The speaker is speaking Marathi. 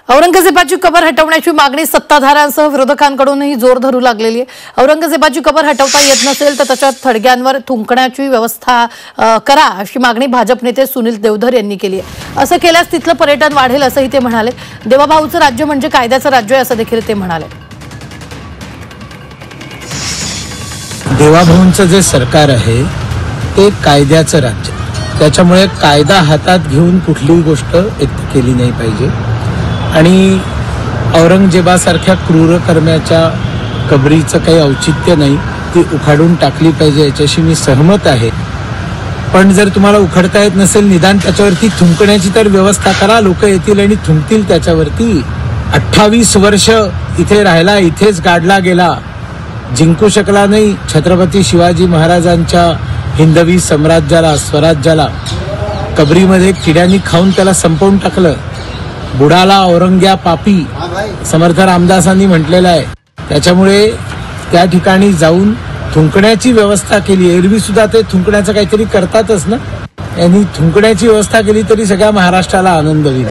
औरंगजेबाची कबर हटवण्याची मागणी सत्ताधाऱ्यांसह विरोधकांकडूनही जोर धरू लागलेली आहे। औरंगजेबाची कबर हटवता येत नसेल तर त्याच्या थडग्यांवर थुंकण्याची व्यवस्था करा अशी मागणी भाजप नेते सुनील देवधर यांनी केली आहे। असं केल्यास तिथलं पर्यटन वाढेल असंही ते म्हणाले। देवाभाऊचं राज्य म्हणजे कायद्याचं राज्य आहे असं देखील ते म्हणाले। देवाभाऊंचं जे सरकार आहे ते कायद्याचं राज्य, त्याच्यामुळे कायदा हातात घेऊन कुठलीही गोष्ट केली नाही पाहिजे आणि औरंगजेबासारख्या क्रूर कर्म्याच्या कबरीचं काही औचित्य नाही, ती उखाडून टाकली पाहिजे याच्याशी मी सहमत आहे। पण जर तुम्हाला उखडता येत नसेल निदान त्याच्यावरती थुंकण्याची तर व्यवस्था करा, लोक येतील आणि थुंकतील त्याच्यावरती। 28 वर्ष इथे राहिला, इथेच गाडला गेला, जिंकू शकला नाही छत्रपती शिवाजी महाराजांच्या हिंदवी साम्राज्याला, स्वराज्याला। कबरीमध्ये किड्यांनी खाऊन त्याला संपवून टाकलं। बुडाला औरंग्या पापी समर्थ रामदासांनी म्हटलेलं आहे। त्याच्यामुळे त्या ठिकाणी जाऊन थुंकण्याची व्यवस्था केली। एरवी सुद्धा ते थुंकण्याचं काहीतरी करतातच ना, यांनी थुंकण्याची व्यवस्था केली तरी सगळ्या महाराष्ट्राला आनंद होईल।